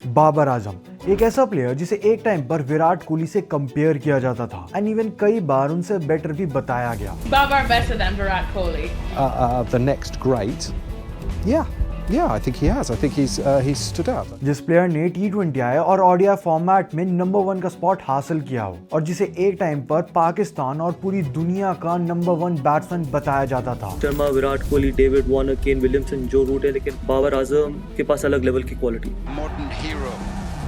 बाबर आजम, एक ऐसा प्लेयर जिसे एक टाइम पर विराट कोहली से कंपेयर किया जाता था एंड इवन कई बार उनसे बेटर भी बताया गया। Babar better than Virat Kohli? The next great. Yeah, I think he has. I think he's stood out. जिस प्लेयर ने T20 और ODI फॉर्मेट में नंबर 1 का स्पॉट हासिल किया हो और जिसे एक टाइम पर पाकिस्तान और पूरी दुनिया का नंबर 1 बैट्समैन बताया जाता था। Sharma, Virat Kohli, David Warner, Kane Williamson, जो रूट है, लेकिन बाबर आजम के पास अलग लेवल की quality. Modern hero,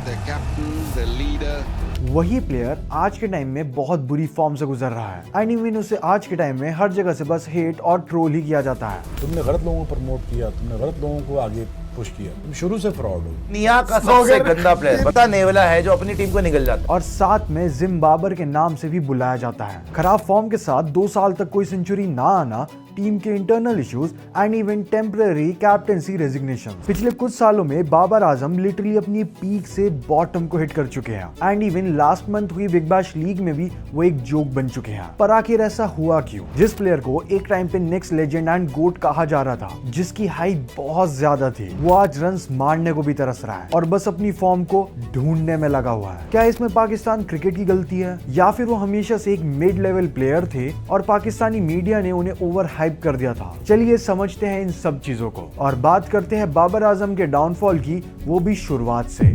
the captain, the leader. वही प्लेयर आज के टाइम में बहुत बुरी फॉर्म से गुजर रहा है एंड इवन उसे आज के टाइम में हर जगह से बस हेट और ट्रोल ही किया जाता है। तुमने गलत लोगों को प्रमोट किया, तुमने गलत लोगों को आगे पुश किया, तुम शुरू से फ्रॉड हो। दुनिया का सबसे गंदा प्लेयर पता नेवला है जो अपनी टीम को निकल जाता है और साथ में जिम्बाबर के नाम से भी बुलाया जाता है। खराब फॉर्म के साथ 2 साल तक कोई सेंचुरी ना आना, टीम के internal issues and even temporary captaincy resignation. पिछले कुछ सालों में बाबर आजम लिटरली अपनी पीक से बॉटम को हिट कर चुके हैं एंड इवन लास्ट मंथ हुई बिग बैश लीग में भी वो एक जोक बन चुके हैं। पर आखिर ऐसा हुआ क्यों? जिस प्लेयर को एक टाइम पे नेक्स्ट लेजेंड एंड गोट कहा जा रहा था, जिसकी हाइट बहुत ज्यादा थी, वो आज रन्स मारने को भी तरस रहा है और बस अपनी फॉर्म को ढूंढने में लगा हुआ है। क्या इसमें पाकिस्तान क्रिकेट की गलती है या फिर वो हमेशा से एक मिड लेवल प्लेयर थे और पाकिस्तानी मीडिया ने उन्हें ओवर हाइप कर दिया था? चलिए समझते हैं इन सब चीजों को और बात करते हैं बाबर आजम के डाउनफॉल की, वो भी शुरुआत से।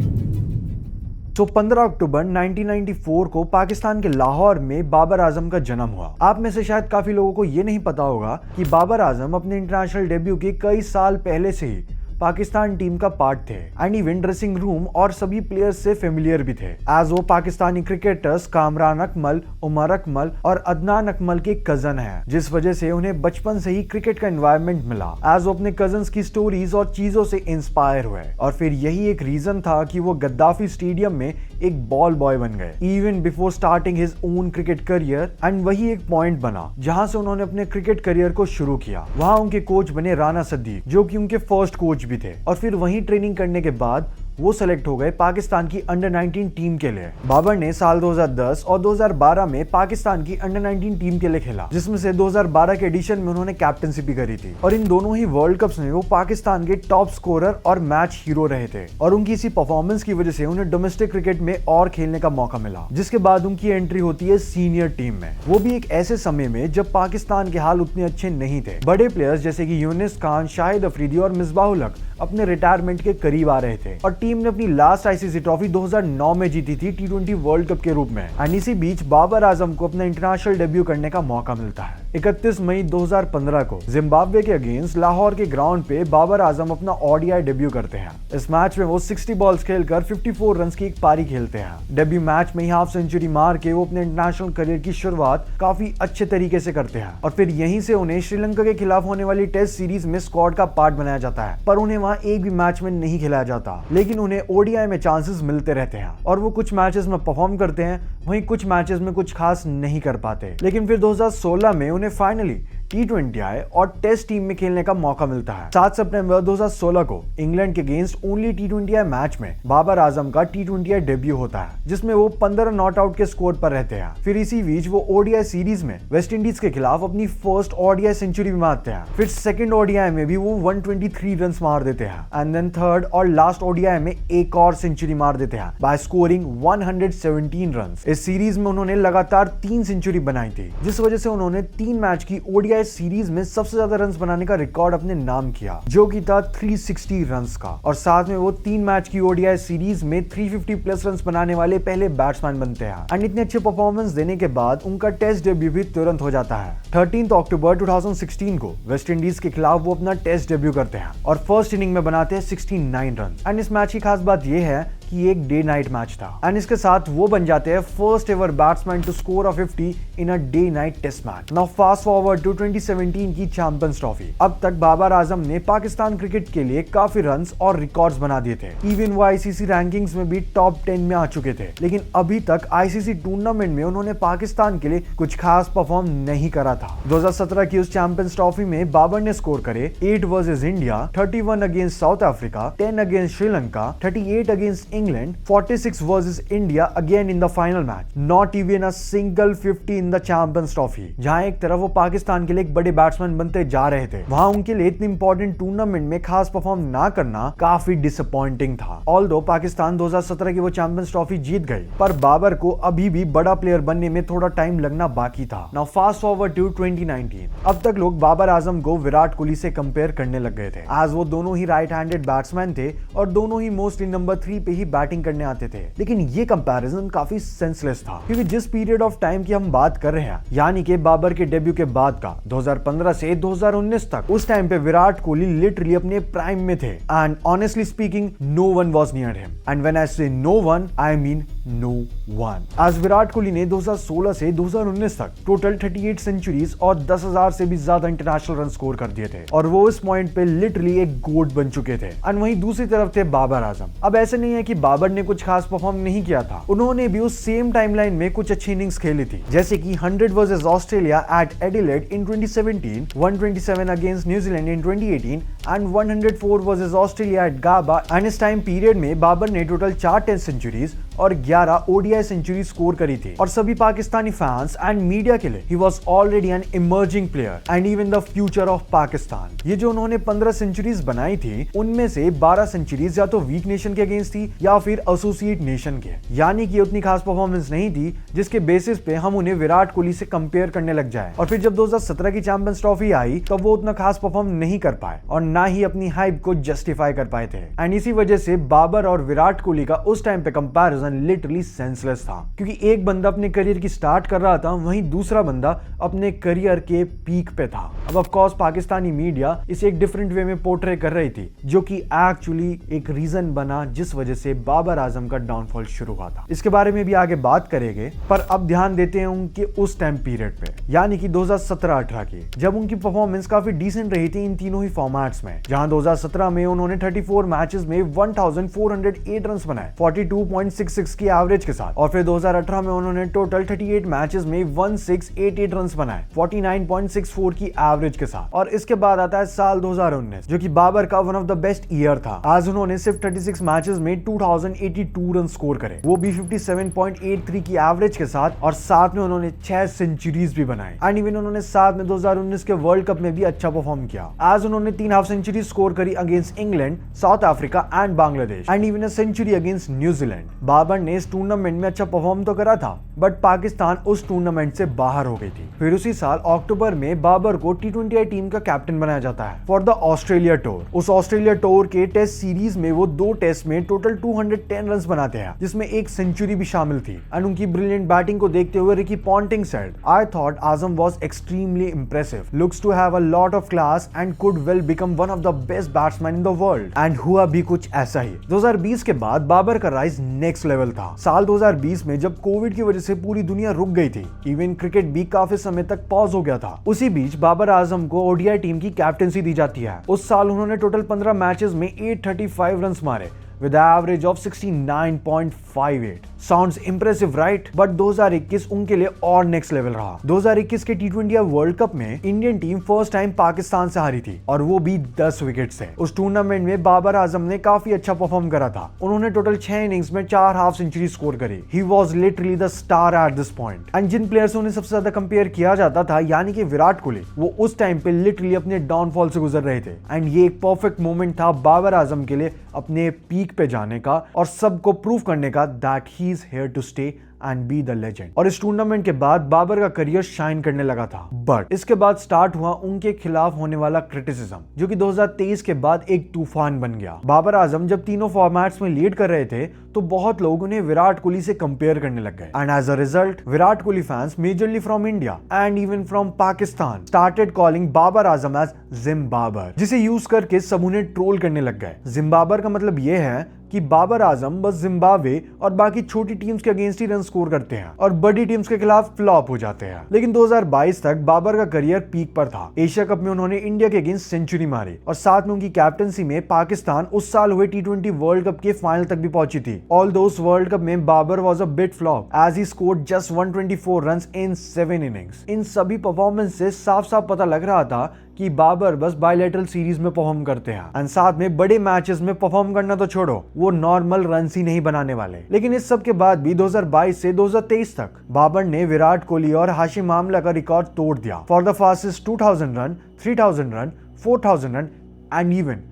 तो 15 अक्टूबर 1994 को पाकिस्तान के लाहौर में बाबर आजम का जन्म हुआ। आप में से शायद काफी लोगों को ये नहीं पता होगा कि बाबर आजम अपने इंटरनेशनल डेब्यू के कई साल पहले से ही पाकिस्तान टीम का पार्ट थे एंड इवन ड्रेसिंग रूम और सभी प्लेयर्स से फेमिलियर भी थे, एज वो पाकिस्तानी क्रिकेटर्स कामरान अकमल, उमर अकमल और अदनान अकमल के कजन हैं, जिस वजह से उन्हें बचपन से ही क्रिकेट का एनवायरनमेंट मिला, एज वो अपने कजन्स की स्टोरीज और चीजों से इंस्पायर हुए और फिर यही एक रीजन था कि वो गद्दाफी स्टेडियम में एक बॉल बॉय बन गए even before starting his own cricket career. And वही एक पॉइंट बना जहां से उन्होंने अपने क्रिकेट करियर को शुरू किया। वहां उनके कोच बने राना सद्दीक, जो कि उनके फर्स्ट कोच भी थे और फिर वहीं ट्रेनिंग करने के बाद वो सेलेक्ट हो गए पाकिस्तान की अंडर 19 टीम के लिए। बाबर ने साल 2010 और 2012 में पाकिस्तान की अंडर 19 टीम के लिए खेला, जिसमें से 2012 के एडिशन में उन्होंने कैप्टनसी भी करी थी और इन दोनों ही वर्ल्ड कप्स में वो पाकिस्तान के टॉप स्कोरर और मैच हीरो रहे थे और उनकी इसी परफॉर्मेंस की वजह से उन्हें डोमेस्टिक क्रिकेट में और खेलने का मौका मिला, जिसके बाद उनकी एंट्री होती है सीनियर टीम में, वो भी एक ऐसे समय में जब पाकिस्तान के हाल उतने अच्छे नहीं थे। बड़े प्लेयर्स जैसे कि यूनिस खान, शाहिद अफरीदी और मिसबाहुल हक अपने रिटायरमेंट के करीब आ रहे थे और टीम ने अपनी लास्ट आईसीसी ट्रॉफी 2009 में जीती थी T20 वर्ल्ड कप के रूप में। एंड इसी बीच बाबर आजम को अपना इंटरनेशनल डेब्यू करने का मौका मिलता है। 31 मई 2015 को जिम्बाब्वे के अगेंस्ट लाहौर के ग्राउंड पे बाबर आजम अपना ODI डेब्यू करते हैं। इस मैच में वो 60 बॉल्स खेलकर 54 रन की एक पारी खेलते हैं। डेब्यू मैच में ही हाफ सेंचुरी मार के वो अपने इंटरनेशनल करियर की शुरुआत काफी अच्छे तरीके से करते हैं और फिर यहीं से उन्हें श्रीलंका के खिलाफ होने वाली टेस्ट सीरीज में स्क्वाड का पार्ट बनाया जाता है, पर उन्हें वहां एक भी मैच में नहीं खिलाया जाता, लेकिन उन्हें ODI में चांसेस मिलते रहते हैं और वो कुछ मैचेस में परफॉर्म करते हैं, वहीं कुछ मैचेस में कुछ खास नहीं कर पाते। लेकिन फिर 2016 में उन्हें फाइनली T20 और टेस्ट टीम में खेलने का मौका मिलता है। 7 सितंबर 2016 को इंग्लैंड के अगेंस्ट ओनली T20 मैच में बाबर आजम का T20 डेब्यू होता है, जिसमें वो 15 नॉट आउट के स्कोर पर रहते हैं। फिर इसी बीच वो ODI सीरीज में वेस्ट इंडीज के खिलाफ अपनी फर्स्ट ODI सेंचुरी भी मारते हैं। फिर सेकंड ODI में भी वो 123 रन मार देते हैं एंड देन थर्ड और लास्ट ODI में एक और सेंचुरी मार देते हैं बाय स्कोरिंग 117 रन। इस सीरीज में उन्होंने लगातार 3 सेंचुरी बनाई थी, जिस वजह से उन्होंने 3 मैच की ODI सीरीज में सबसे ज्यादा रन्स बनाने का रिकॉर्ड अपने नाम किया, जो कि था 360 रन्स का और साथ में वो 3 मैच की ODI सीरीज में 350 प्लस रन्स बनाने वाले पहले बैट्समैन बनते हैं। एंड इतने अच्छे परफॉर्मेंस देने के बाद उनका टेस्ट डेब्यू भी तुरंत हो जाता है। 13 अक्टूबर 2016 को वेस्ट इंडीज के खिलाफ वो अपना टेस्ट डेब्यू करते हैं और फर्स्ट इनिंग में बनाते हैं 69 रन। एंड इस मैच की खास बात यह है कि एक डे नाइट मैच था एंड इसके साथ वो बन जाते हैं first ever batsman to score 50 in a day night test match. Now fast forward to 2017 की चैंपियंस ट्रॉफी। अब तक बाबर आजम ने पाकिस्तान क्रिकेट के लिए काफी रन्स और रिकॉर्ड्स बना दिए थे, इवन वो आईसीसी रैंकिंग्स में भी टॉप 10 में आ चुके थे, लेकिन अभी तक आईसीसी टूर्नामेंट में उन्होंने पाकिस्तान के लिए कुछ खास परफॉर्म नहीं करा था। 2017 की उस चैंपियंस ट्रॉफी में बाबर ने स्कोर करे 8 versus India, 31 against south Africa, 10 against Sri Lanka, 38 against England, 46 versus India again in the final match. Not even a single 50 in the Champions Trophy. जहां एक तरफ वो पाकिस्तान के लिए एक बड़े बैट्समैन बनते जा रहे थे, वहां उनके लिए इतनी इंपॉर्टेंट टूर्नामेंट में खास परफॉर्म ना करना काफी डिसअपॉइंटिंग था। ऑल्दो पाकिस्तान 2017 की वो चैंपियंस ट्रॉफी जीत गई, पर बाबर को अभी भी बड़ा प्लेयर बनने में थोड़ा टाइम लगना बाकी था। Now fast forward to 2019। अब तक लोग बाबर आजम को विराट कोहली से कंपेयर करने लग गए थे, आज वो दोनों ही राइट हैंडेड बैट्समैन थे और दोनों ही मोस्टली नंबर 3 पे ही बैटिंग करने आते थे। लेकिन ये कंपैरिजन काफी सेंसलेस था, क्योंकि जिस पीरियड ऑफ टाइम की हम बात कर रहे हैं, यानी कि बाबर के डेब्यू के बाद का 2015 से 2019 तक, उस टाइम पे विराट कोहली लिटरली अपने प्राइम में थे। And honestly speaking, no one was near him. And when I say no one, I mean no one. आज विराट कोहली ने 2016 से 2019 तक टोटल 38 सेंचुरीज और 10,000 से भी ज्यादा इंटरनेशनल रन स्कोर कर दिए थे, और वो इस पॉइंट पे लिटरली एक गोट बन चुके थे। एंड वहीं दूसरी तरफ थे बाबर आजम। अब ऐसे नहीं है कि बाबर ने कुछ खास परफॉर्म नहीं किया था, उन्होंने भी उस सेम टाइमलाइन में कुछ अच्छी इनिंग्स खेली थी, जैसे कि 100 versus Australia eight Adelaide in 2017, 127 against New Zealand in 2018 and 104 versus Australia eight Gauba. And इस टाइम पीरियड में बाबर ने टोटल 4 टेस्ट सेंचुरीज और 11 ओडीआई सेंचुरी स्कोर करी थी, और सभी पाकिस्तानी फैंस एंड मीडिया के लिए he was already an emerging player and even the future of Pakistan. ये जो उन्होंने 15 सेंचुरीज बनाई थी, उनमें से 12 सेंचुरीज या तो वीक नेशन के अगेंस्ट थी या फिर एसोसिएट नेशन के, यानी कि उतनी खास परफॉर्मेंस नहीं थी जिसके बेसिस पे हम उन्हें विराट कोहली से कंपेयर करने लग जाए। और फिर जब 2017 की चैंपियंस ट्रॉफी आई, तब वो उतना खास परफॉर्म नहीं कर पाए और ना ही अपनी हाइप को जस्टिफाई कर पाए थे। एंड इसी वजह से बाबर और विराट कोहली का उस टाइम पे कंपैरिजन लिटरली सेंसलेस था, क्योंकि एक बंदा अपने करियर की स्टार्ट कर रहा था, वहीं दूसरा बंदा अपने करियर के पीक पे था। अब ऑफ कोर्स पाकिस्तानी मीडिया इसे एक डिफरेंट वे में पोर्ट्रे कर रही थी, जो कि एक्चुअली एक रीजन बना जिस वजह से बाबर आजम का डाउनफॉल शुरू हुआ था। इसके बारे में भी आगे बात करेंगे, पर अब ध्यान देते हैं उनके उस टाइम पीरियड पे, यानी कि 2017-18 की, जब उनकी परफॉर्मेंस काफी डिसेंट रही थी इन तीनों ही फॉर्मेट्स में। जहां 2017 में उन्होंने 34 मैचेस में 1408 रन बनाए 42.66 की एवरेज के साथ, और फिर 2018 में उन्होंने टोटल 38 मैचेस में 1688 रन बनाए 49.64 की एवरेज के साथ। और इसके बाद आता है साल 2019, जो कि बाबर का one of the best year था। आज उन्होंने सिर्फ 36 मैचेस में 2082 रन स्कोर करे, वो भी 57.83 की एवरेज के साथ, और साथ में उन्होंने 6 सेंचुरीज भी बनाई। एंड इवन उन्होंने साथ में 2019 के वर्ल्ड कप में भी अच्छा परफॉर्म किया। आज उन्होंने 3 हाफ सेंचुरी स्कोर करी against England, south Africa and Bangladesh, and even a century against New Zealand. Babar ने इस टूर्नामेंट में अच्छा परफॉर्म तो करा था, बट पाकिस्तान उस टूर्नामेंट से बाहर हो गई थी। फिर उसी साल अक्टूबर में बाबर को T20I टीम का कैप्टन बनाया जाता है फॉर द ऑस्ट्रेलिया टूर। उस ऑस्ट्रेलिया टूर के टेस्ट सीरीज में वो 2 टेस्ट में टोटल 210 रन बनाते हैं, जिसमें एक सेंचुरी भी शामिल थी। एंड उनकी ब्रिलियंट बैटिंग को देखते हुए Ricky Ponting said, I thought Azam was extremely impressive, looks to have a lot of class and could well become one of the best batsman in the world. And हुआ भी कुछ ऐसा ही। 2020 के बाद बाबर का राइज नेक्स्ट लेवल था। साल 2020 में जब कोविड की वजह से पूरी दुनिया रुक गई थी, इवन क्रिकेट भी काफी समय तक पॉज हो गया था, उसी बीच बाबर आजम को ओडीआई टीम की कैप्टनसी दी जाती है। उस साल उन्होंने टोटल 15 मैचेस में 835 रन मारे with an average of 69.58. Sounds impressive, right? But 2021 उनके लिए और नेक्स्ट लेवल रहा। 2021 के T20I वर्ल्ड कप में Indian team first time Pakistan से हारी थी, और वो भी 10 विकेट से। उस टूर्नामेंट में बाबर आजम ने काफी अच्छा परफॉर्म करा था। उन्होंने टोटल 6 इनिंग्स में 4 हाफ सेंचुरी स्कोर करी। He was literally the star at this point. And जिन प्लेयर से उन्हें सबसे ज्यादा कंपेयर किया जाता था, यानी कि विराट कोहली, वो उस टाइम पे लिटरली अपने डाउनफॉल से गुजर रहे थे। एंड ये एक परफेक्ट मोमेंट था बाबर आजम के लिए अपने पीक पे जाने का और सबको प्रूव करने का that he is here to stay and be the legend. और इस टूर्नामेंट के बाद बाबर का करियर शाइन करने लगा था, बट इसके बाद स्टार्ट हुआ उनके खिलाफ होने वाला क्रिटिसिज्म, जो कि 2023 के बाद एक तूफान बन गया। बाबर आजम जब तीनों फॉर्मेट्स में लीड कर रहे थे, तो बहुत लोग उन्हें विराट कोहली से कंपेयर करने लग गए। And as a result, Virat Kohli fans majorly from India and even from Pakistan started calling Babar Azam as Zimbabar, जिसे यूज करके सब उन्हें ट्रोल करने लग गए। जिम्बाबर का मतलब यह है कि बाबर आजम बस जिम्बाब्वे और बाकी छोटी टीम्स के अगेंस्ट ही रन स्कोर करते हैं और बड़ी टीम्स के खिलाफ फ्लॉप हो जाते हैं। लेकिन 2022 तक बाबर का करियर पीक पर था। एशिया कप में उन्होंने इंडिया के अगेंस्ट सेंचुरी मारी, और साथ में उनकी कैप्टनसी में पाकिस्तान उस साल हुए T20 वर्ल्ड कप के फाइनल तक भी पहुंची थी। ऑल्दो उस वर्ल्ड कप में Babar was a bit flop as he scored just 124 runs in 7 innings. इन सभी परफॉर्मेंस से साफ साफ पता लग रहा था कि बाबर बस बायलैटरल सीरीज में परफॉर्म करते हैं एंड साथ में बड़े मैचेस में परफॉर्म करना तो छोड़ो, वो नॉर्मल रन ही नहीं बनाने वाले। लेकिन इस सब के बाद भी 2022 से 2023 तक बाबर ने विराट कोहली और हाशिम आमला का रिकॉर्ड तोड़ दिया for the fastest 2000 run, 3000 run, 4000 run and even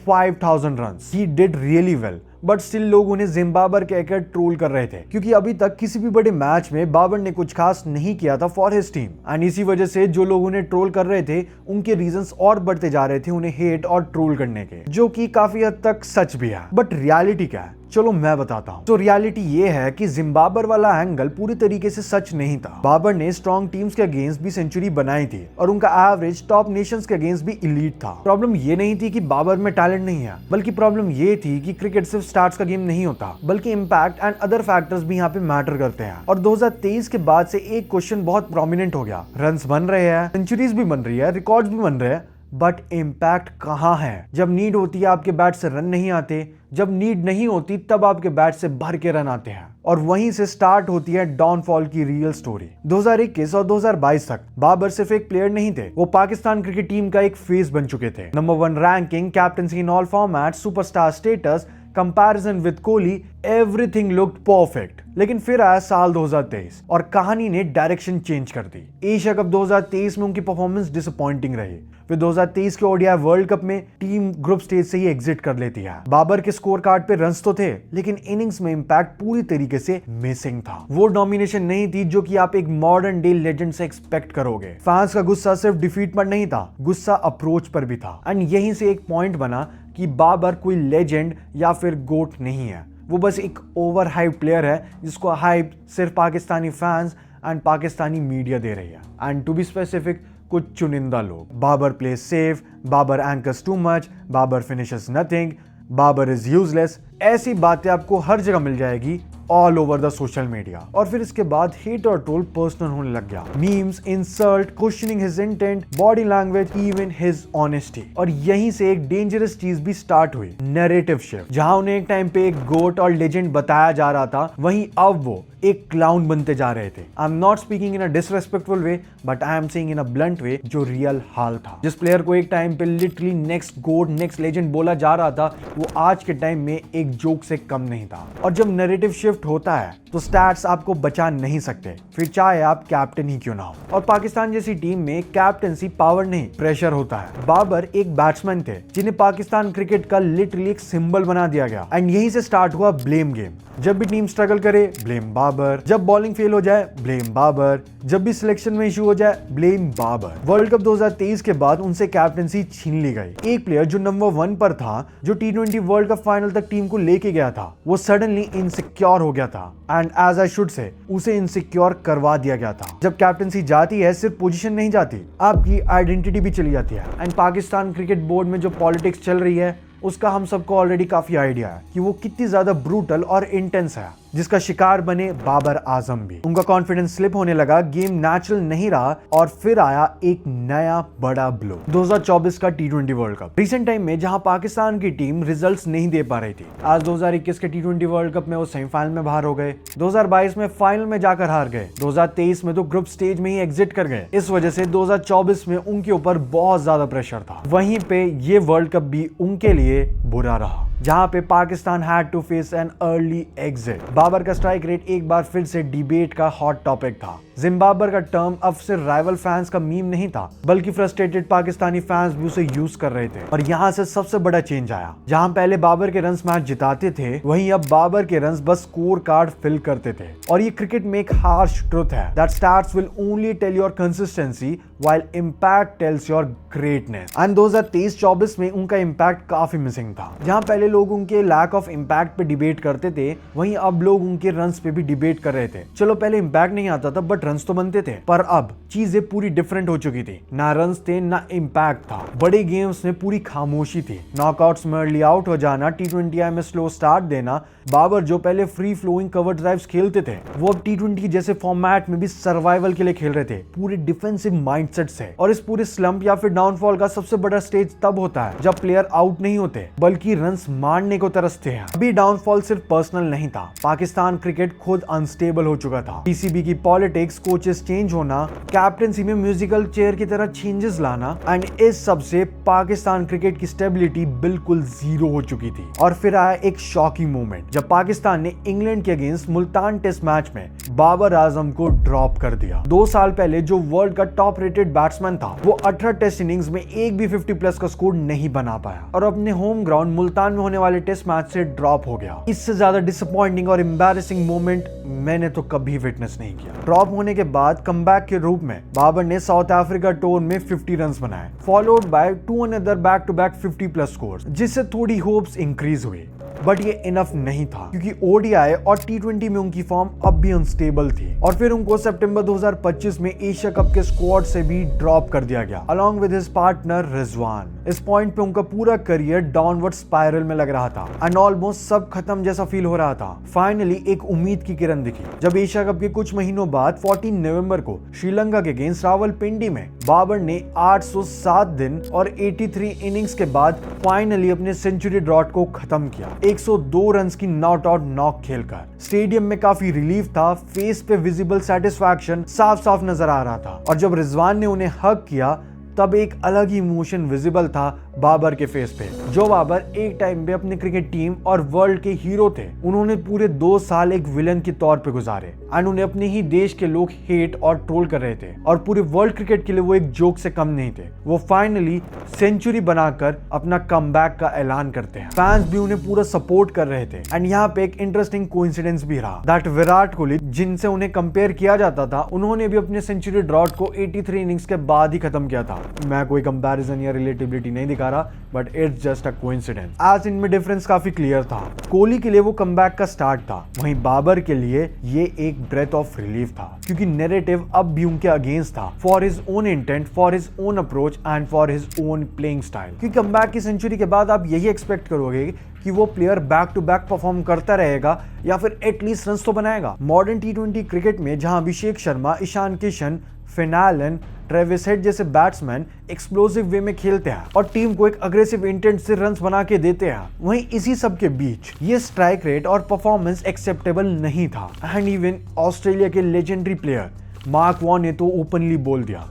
5000 run. He did really well, but still लोग उन्हें जिम्बाबर कहकर ट्रोल कर रहे थे क्योंकि अभी तक किसी भी बड़े मैच में बाबर ने कुछ खास नहीं किया था फॉर हिज टीम एंड इसी वजह से जो लोग उन्हें ट्रोल कर रहे थे उनके रीजंस और बढ़ते जा रहे थे उन्हें हेट और ट्रोल करने के, जो कि काफी हद तक सच भी है। बट रियलिटी क्या है, चलो मैं बताता हूँ। तो रियलिटी ये है कि जिम्बाबर वाला एंगल पूरी तरीके से सच नहीं था। बाबर ने स्ट्रॉन्ग टीम्स के अगेंस्ट भी सेंचुरी बनाई थी और उनका एवरेज टॉप नेशंस के अगेंस्ट भी इलीट था। प्रॉब्लम ये नहीं थी कि बाबर में टैलेंट नहीं है, बल्कि प्रॉब्लम ये थी कि क्रिकेट सिर्फ स्टार्ट्स का गेम नहीं होता, बल्कि इम्पैक्ट एंड अदर फैक्टर्स भी यहाँ पे मैटर करते हैं। और 2023 के बाद से एक क्वेश्चन बहुत प्रोमिनेंट हो गया, रन्स बन रहे हैं, सेंचुरीज भी बन रही है, रिकॉर्ड्स भी बन रहे हैं, बट इम्पैक्ट कहाँ है? जब नीड होती है आपके बैट से रन नहीं आते, जब नीड नहीं होती तब आपके बैट से भर के रन आते हैं। और वहीं से स्टार्ट होती है डाउनफॉल की रियल स्टोरी। 2021 और 2022 तक बाबर सिर्फ एक प्लेयर नहीं थे, वो पाकिस्तान क्रिकेट टीम का एक फेस बन चुके थे। Number 1 ranking, captaincy in all format, superstar status, comparison with Kohli, everything looked perfect. लेकिन फिर आया साल 2023 और कहानी ने डायरेक्शन चेंज कर दी। एशिया कप 2023 में उनकी परफॉर्मेंस डिसअपॉइंटिंग रही। फिर 2023 के ओडीआई वर्ल्ड कप में टीम ग्रुप स्टेज से ही एग्जिट कर लेती है। बाबर के स्कोर कार्ड पे रन्स तो थे, लेकिन इनिंग्स में इंपैक्ट पूरी तरीके से मिसिंग था। वो डोमिनेशन नहीं थी जो कि आप एक मॉडर्न डे लेजेंड से एक्सपेक्ट करोगे। फैंस का गुस्सा सिर्फ डिफीट पर नहीं था, गुस्सा अप्रोच पर भी था। एंड यहीं से एक पॉइंट बना कि बाबर कोई लेजेंड या फिर गोट नहीं है, वो बस एक ओवर हाइप प्लेयर है जिसको हाइप सिर्फ Pakistani fans and Pakistani media दे रही है। एंड टू बी स्पेसिफिक, कुछ चुनिंदा लोग। Babar plays safe, Babar anchors too much, Babar finishes nothing, Babar is useless, ऐसी बातें आपको हर जगह मिल जाएगी all over the social media. और फिर इसके बाद हेट और ट्रोल पर्सनल होने लग गया। Memes, insult, questioning his intent, body language, even his honesty. और यहीं से एक डेंजरस चीज भी स्टार्ट हुई, नैरेटिव शिफ्ट। जहां उन्हें एक टाइम पे एक गोट और लेजेंड बताया जा रहा था, वहीं अब वो एक क्लाउन बनते जा रहे थे। I am not speaking in a disrespectful way, but I am saying in a blunt way, जो रियल हाल था। जिस प्लेयर को एक टाइम पे लिटरली नेक्स्ट गोट, नेक्स्ट लेजेंड बोला जा रहा था, वो आज के टाइम में एक जोक से कम नहीं था। और जब नैरेटिव शिफ्ट होता है तो स्टैट्स आपको बचा नहीं सकते, फिर चाहे आप कैप्टन ही क्यों ना हो। और पाकिस्तान जैसी टीम में कैप्टनसी पावर नहीं, प्रेशर होता है। बाबर एक बैट्समैन थे जिन्हें पाकिस्तान क्रिकेट का लिटरली एक सिंबल बना दिया गया। एंड यहीं से स्टार्ट हुआ ब्लेम गेम। जब भी टीम स्ट्रगल करे, ब्लेम बाबर। जब बॉलिंग फेल हो जाए, ब्लेम बाबर। जब भी सिलेक्शन में इशू हो जाए, ब्लेम बाबर। वर्ल्ड कप 2023 के बाद उनसे कैप्टनसी छीन ली गई। एक प्लेयर जो नंबर 1 पर था, जो T20 वर्ल्ड कप फाइनल तक टीम को लेके गया था, वो सडनली इनसिक्योर हो गया था। And as I should say, उसे इनसिक्योर करवा दिया गया था। जब कैप्टनसी जाती है, सिर्फ पोजीशन नहीं जाती, आपकी आइडेंटिटी भी चली जाती है। एंड पाकिस्तान क्रिकेट बोर्ड में जो पॉलिटिक्स चल रही है, उसका हम सबको ऑलरेडी काफी आइडिया है कि वो कितनी ज्यादा ब्रूटल और इंटेंस है, जिसका शिकार बने बाबर आजम भी। उनका कॉन्फिडेंस स्लिप होने लगा, गेम नेचुरल नहीं रहा और फिर आया एक नया बड़ा ब्लो, 2024 का T20 world cup. Recent time में जहां पाकिस्तान की टीम रिजल्ट्स नहीं दे पा रही थी, आज 2021 के T20 वर्ल्ड कप में वो सेमीफाइनल में बाहर हो गए, 2022 में फाइनल में जाकर हार गए, 2023 में तो ग्रुप स्टेज में ही एग्जिट कर गए। इस वजह से 2024 में उनके ऊपर बहुत ज्यादा प्रेशर था। वहीं पे ये वर्ल्ड कप भी उनके लिए बुरा रहा, जहां पे Pakistan had to face an early exit. Babar का स्ट्राइक रेट एक बार फिर से डिबेट का हॉट टॉपिक था। जिम्बाबर का टर्म अब सिर्फ राइवल फैंस का मीम नहीं था, बल्कि फ्रस्ट्रेटेड पाकिस्तानी फैंस भी उसे यूज कर रहे थे। और यहाँ से सबसे बड़ा चेंज आया, जहां पहले बाबर के रन्स मैच जिताते थे, वहीं अब बाबर के रन्स बस स्कोर कार्ड फिल करते थे। और ये क्रिकेट में एक हार्श ट्रुथ है, that stats will only tell your consistency while impact tells your greatness. And 2023-24 में उनका इंपैक्ट काफी मिसिंग था। जहां पहले लोग उनके लैक ऑफ इंपैक्ट पे डिबेट करते थे, वहीं अब लोग उनके रन्स पे भी डिबेट कर रहे थे। चलो पहले इंपैक्ट नहीं आता था, बट रन्स तो बनते थे, पर अब चीजें पूरी डिफरेंट हो चुकी थी। ना रन्स थे, ना इंपैक्ट था। बड़े गेम्स में पूरी खामोशी थी, नॉकआउट्स में अर्ली आउट हो जाना, T20I में स्लो स्टार्ट देना। बाबर जो पहले फ्री फ्लोइंग कवर ड्राइव्स खेलते थे, वो अब T20 जैसे फॉर्मेट में भी सर्वाइवल के लिए खेल रहे थे, पूरे डिफेंसिव माइंडसेट से। और इस पूरे स्लंप या फिर डाउनफॉल का सबसे बड़ा स्टेज तब होता है जब प्लेयर आउट नहीं होते, बल्कि रन्स मारने को तरसते हैं। अभी डाउनफॉल सिर्फ पर्सनल नहीं था, पाकिस्तान क्रिकेट खुद अनस्टेबल हो चुका था। पीसीबी की पॉलिटिक्स, कोचेस चेंज होना, कैप्टेंसी में म्यूजिकल चेयर की तरह चेंजेस लाना एंड इस सब से पाकिस्तान क्रिकेट की स्टेबिलिटी बिल्कुल जीरो हो चुकी थी। और फिर आया एक शॉकिंग मोमेंट जब पाकिस्तान ने इंग्लैंड के अगेंस्ट मुल्तान टेस्ट मैच में बाबर आजम को ड्रॉप कर दिया। 2 साल पहले जो वर्ल्ड का टॉप रेटेड बैट्समैन था वो 18 टेस्ट इनिंग्स में एक भी 50 प्लस का स्कोर नहीं बना पाया और अपने होम ग्राउंड मुल्तान में होने वाले टेस्ट मैच से ड्रॉप हो गया। इससे ज्यादा डिसअपॉइंटिंग और एम्बैरेसिंग मोमेंट मैंने तो कभी विटनेस नहीं किया। ड्रॉप होने के बाद कमबैक के रूप में बाबर ने साउथ अफ्रीका टूर में 50 रन्स बनाए, followed by 2 another back to back 50 plus scores, जिससे थोड़ी होप्स इंक्रीज हुई। बट ये इनफ नहीं था क्योंकि ओडीआई और टी20 में उनकी फॉर्म अब भी अनस्टेबल थी और फिर उनको सितंबर 2025 में एशिया कप के स्क्वाड से भी ड्रॉप कर दिया गया along with his partner Rizwan. इस पॉइंट पे उनका पूरा करियर डाउनवर्ड स्पाइरल में लग रहा था एंड ऑलमोस्ट सब खत्म जैसा फील हो रहा था। फाइनली एक उम्मीद की किरण दिखी जब एशिया कप के कुछ महीनों बाद 14 नवंबर को श्रीलंका के अगेंस्ट रावलपिंडी में बाबर ने 807 दिन और 83 इनिंग्स के बाद फाइनली अपने सेंचुरी ड्रॉट को खत्म किया 102 रन्स की नॉट आउट नॉक खेलकर। स्टेडियम में काफी रिलीफ था, फेस पे विजिबल सेटिस्फैक्शन साफ साफ नजर आ रहा था और जब रिजवान ने उन्हें हग किया तब एक अलग ही इमोशन विजिबल था बाबर के फेस पे। जो बाबर एक टाइम पे अपने क्रिकेट टीम और वर्ल्ड के हीरो थे, उन्होंने पूरे 2 साल एक विलन के तौर पे गुजारे एंड उन्हें अपने ही देश के लोग हेट और ट्रोल कर रहे थे और पूरे वर्ल्ड क्रिकेट के लिए वो एक जोक से कम नहीं थे। वो फाइनली सेंचुरी बनाकर अपना कमबैक का ऐलान करते हैं। फैंस भी उन्हें पूरा सपोर्ट कर रहे थे एंड यहाँ पे एक इंटरेस्टिंग कोइंसिडेंस भी रहा दैट विराट कोहली जिनसे उन्हें कंपेयर किया जाता था, उन्होंने भी अपने सेंचुरी ड्रॉट को 83 इनिंग्स के बाद ही खत्म किया था। मैं कोई कंपैरिजन या रिलेटिबिलिटी नहीं दिखा रहा, but it's just a coincidence. आज इनमें डिफरेंस काफी क्लियर था। कोहली के लिए वो कमबैक का स्टार्ट था, वहीं बाबर के लिए ये एक ब्रेथ ऑफ रिलीफ था क्योंकि नैरेटिव अब भी उनके अगेंस्ट था for his own intent, for his own approach and for his own playing style. क्योंकि कमबैक की सेंचुरी के बाद आप यही एक्सपेक्ट करोगे कि वो player back to back perform करता रहेगा या फिर एटलीस्ट रन्स तो बनाएगा। मॉडर्न टी20 क्रिकेट में जहां Abhishek Sharma, Ishan Kishan, Finn Allen, Travis Head जैसे बैट्समैन एक्सप्लोसिव वे में खेलते हैं और टीम को एक अग्रेसिव इंटेंट से रन्स बना के देते हैं, वहीं इसी सब के बीच ये स्ट्राइक रेट और परफॉर्मेंस एक्सेप्टेबल नहीं था एंड इवन ऑस्ट्रेलिया के लेजेंडरी प्लेयर मार्क वॉन ने तो ओपनली बोल दिया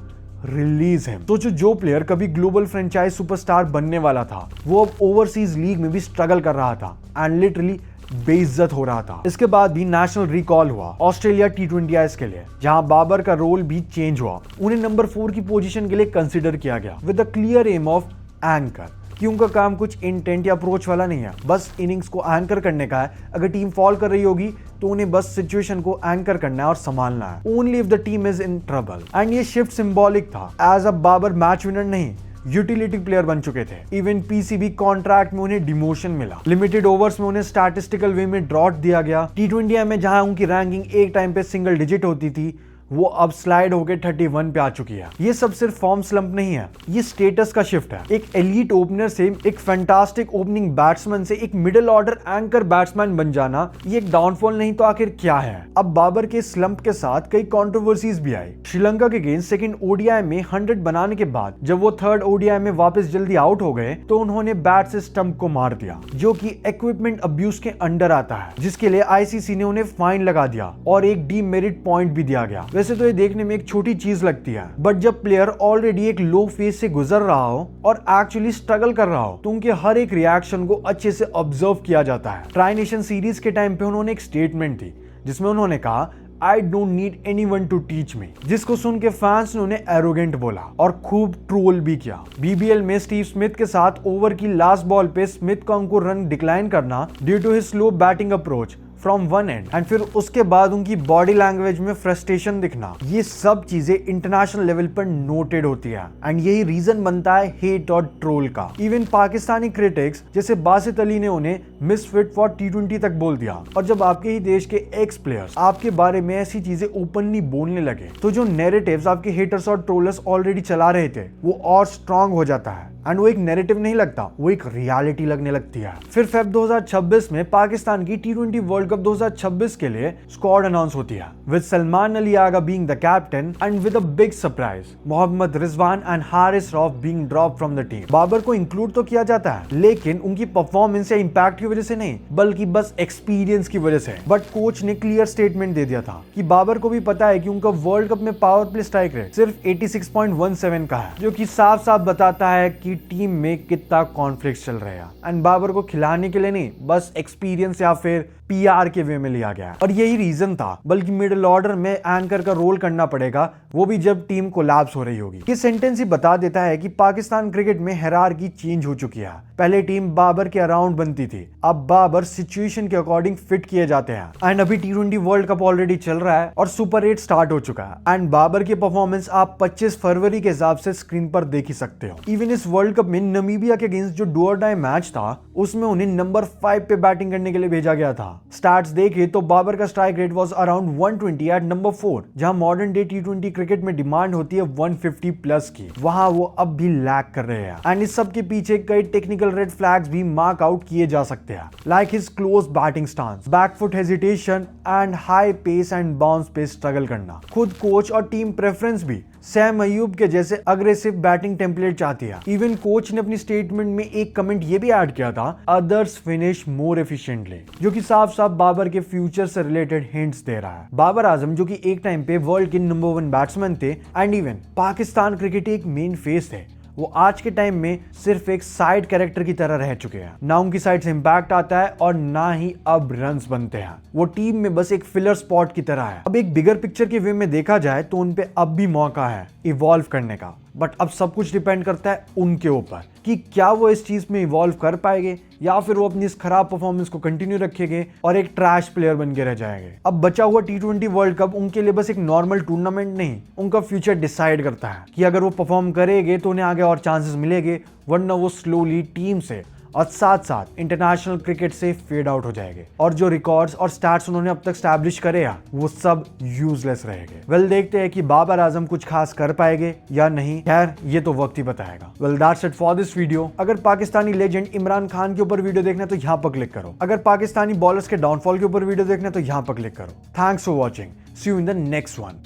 रिलीज हिम। तो जो प्लेयर कभी ग्लोबल फ्रेंचाइज सुपरस्टार बनने वाला था वो अब ओवरसीज लीग में भी स्ट्रगल कर रहा था एंड लिटरली बेइज्जत हो रहा था। इसके बाद भी नेशनल रिकॉल हुआ ऑस्ट्रेलिया टी20 के लिए, जहां बाबर का रोल भी चेंज हुआ। उन्हें नंबर 4 की पोजीशन के लिए कंसीडर किया गया with the clear aim of anchor, कि उनका काम कुछ इंटेंट या अप्रोच वाला नहीं है, बस इनिंग्स को एंकर करने का है। अगर टीम फॉल कर रही होगी तो उन्हें बस सिचुएशन को एंकर करना है और संभालना है, only if the team is in trouble. And ये शिफ्ट सिंबॉलिक था, as a Babar match winner नहीं, यूटिलिटी प्लेयर बन चुके थे। इवन पीसीबी कॉन्ट्रैक्ट में उन्हें डिमोशन मिला, लिमिटेड ओवर्स में उन्हें स्टैटिस्टिकल वे में ड्रॉट दिया गया। टी20 में जहां उनकी रैंकिंग एक टाइम पे सिंगल डिजिट होती थी, वो अब स्लाइड होकर 31 पे आ चुकी है। ये सब सिर्फ फॉर्म स्लंप नहीं है, ये स्टेटस का शिफ्ट है। एक एलीट ओपनर से, एक फैंटास्टिक ओपनिंग बैट्समैन से एक मिडिल ऑर्डर एंकर बैट्समैन बन जाना, ये एक डाउनफॉल नहीं तो आखिर क्या है। अब बाबर के स्लंप के साथ कई कंट्रोवर्सीज भी आई। श्रीलंका के अगेंस्ट सेकंड ओडीआई में 100 बनाने के बाद जब वो थर्ड ओडीआई में वापस जल्दी आउट हो गए तो उन्होंने बैट से स्टंप को मार दिया, जो कि इक्विपमेंट अब्यूज के अंडर आता है, जिसके लिए आईसीसी ने उन्हें फाइन लगा दिया और एक डीमेरिट पॉइंट भी दिया गया। वैसे तो ये देखने में एक छोटी चीज लगती है, बट जब प्लेयर ऑलरेडी एक लो फेज से गुजर रहा हो और एक्चुअली स्ट्रगल कर रहा हो तो उनके हर एक रिएक्शन को अच्छे से ऑब्जर्व किया जाता है। ट्राई नेशन सीरीज के टाइम पे उन्होंने एक स्टेटमेंट दी जिसमें उन्होंने कहा I don't need anyone to teach me, जिसको सुन के फैंस ने उन्हें एरोगेंट बोला और खूब ट्रोल भी किया। बीबीएल में स्टीव स्मिथ के साथ ओवर की लास्ट बॉल पे स्मिथ का उनको रन डिक्लाइन करना due to his slow batting approach from one end, and फिर उसके बाद उनकी बॉडी लैंग्वेज में फ्रस्ट्रेशन दिखना, ये सब चीजें इंटरनेशनल लेवल पर नोटेड होती है एंड यही रीजन बनता है हेट और ट्रोल का। इवन पाकिस्तानी क्रिटिक्स जैसे बासित अली ने उन्हें मिसफिट फॉर टी20 तक बोल दिया। और जब आपके ही देश के एक्स प्लेयर्स आपके बारे में ऐसी चीजें ओपनली बोलने लगे तो जो नैरेटिव्स आपके हेटर्स और ट्रोलर्स ऑलरेडी चला रहे थे वो और स्ट्रांग हो जाता है। एंड वो एक नैरेटिव नहीं लगता, वो एक रियलिटी लगने लगती है। फिर फेब 2026 में पाकिस्तान की T20 वर्ल्ड कप 2026 के लिए स्क्वाड अनाउंस होती है, with Salman Ali Agha being the captain and with a big surprise Mohammad Rizwan and Haris Rauf being drop from the team. Babar को इंक्लूड तो किया जाता है, लेकिन उनकी परफॉर्मेंस या इंपैक्ट की वजह से नहीं, बल्कि बस एक्सपीरियंस की वजह से। बट कोच ने क्लियर स्टेटमेंट दे दिया था कि बाबर को भी पता है कि उनका वर्ल्ड कप में पावर प्ले स्ट्राइक रेट सिर्फ 86.17 का है, जो कि साफ साफ बताता है कि टीम में कितना कॉन्फ्लिक्ट चल रहा है। एंड बाबर को खिलाने के लिए नहीं, बस एक्सपीरियंस या फिर पीआर के वे में लिया गया। और यही रीजन था, बल्कि मिडिल ऑर्डर में एंकर का रोल करना पड़ेगा, वो भी जब टीम कोलैप्स हो रही होगी। ये सेंटेंस ही बता देता है कि पाकिस्तान क्रिकेट में हायरार्की चेंज हो चुकी है। पहले टीम बाबर के अराउंड बनती थी, अब बाबर सिचुएशन के अकॉर्डिंग फिट किए जाते हैं। एंड अभी T20 वर्ल्ड कप ऑलरेडी चल रहा है और सुपर 8 स्टार्ट हो चुका है। एंड बाबर की परफॉर्मेंस आप 25 फरवरी के हिसाब से स्क्रीन पर देख ही सकते हो। इवन इस वर्ल्ड कप में नमीबिया के अगेंस्ट जो डू और डाई मैच था, उसमें उन्हें नंबर 5 पे बैटिंग करने के लिए भेजा गया था। स्टैट्स देखे तो बाबर का strike rate was around 120 at number 4, जहां मॉडर्न डे T20 क्रिकेट में डिमांड होती है 150 प्लस की, वहां वो अब भी लैग कर रहे हैं। एंड इस सब के पीछे कई टेक्निकल रेड फ्लैग्स भी मार्क आउट किए जा सकते हैं, like his close batting stance, back foot hesitation and high pace and bounce पे स्ट्रगल करना। खुद कोच और टीम प्रेफरेंस भी सैम अयूब के जैसे अग्रेसिव बैटिंग टेम्पलेट चाहती है। इवन कोच ने अपनी स्टेटमेंट में एक कमेंट ये भी ऐड किया था, अदर्स फिनिश मोर एफिशिएंटली, जो कि साफ साफ बाबर के फ्यूचर से रिलेटेड हिंट्स दे रहा है। बाबर आजम जो कि एक टाइम पे वर्ल्ड के नंबर 1 बैट्समैन थे एंड इवन पाकिस्तान क्रिकेट एक मेन फेस थे, वो आज के टाइम में सिर्फ एक साइड कैरेक्टर की तरह रह चुके हैं। ना उनकी साइड से इंपैक्ट आता है और ना ही अब रन्स बनते हैं। वो टीम में बस एक फिलर स्पॉट की तरह है। अब एक बिगर पिक्चर के वे में देखा जाए तो उन पे अब भी मौका है इवॉल्व करने का, बट अब सब कुछ डिपेंड करता है उनके ऊपर कि क्या वो इस चीज में इवॉल्व कर पाएंगे या फिर वो अपनी इस खराब परफॉर्मेंस को कंटिन्यू रखेंगे और एक ट्रैश प्लेयर बन के रह जाएंगे। अब बचा हुआ T20 वर्ल्ड कप उनके लिए बस एक नॉर्मल टूर्नामेंट नहीं, उनका फ्यूचर डिसाइड करता है कि अगर वो परफॉर्म करेंगे तो उन्हें आगे और चांसेस मिलेंगे, वरना वो स्लोली टीम से और साथ साथ इंटरनेशनल क्रिकेट से फेड आउट हो जाएंगे और जो रिकॉर्ड्स और स्टैट्स उन्होंने अब तक स्टैब्लिश करे हैं वो सब यूजलेस रहेंगे। वेल देखते हैं कि बाबर आजम कुछ खास कर पाएंगे या नहीं, खैर ये तो वक्त ही बताएगा। Well that's it for this video. अगर पाकिस्तानी लेजेंड इमरान खान के ऊपर वीडियो देखना है तो यहाँ पर क्लिक करो। अगर पाकिस्तानी बॉलर्स के डाउनफॉल के ऊपर वीडियो देखना है तो यहाँ पर क्लिक करो। Thanks for watching, see you in the next one.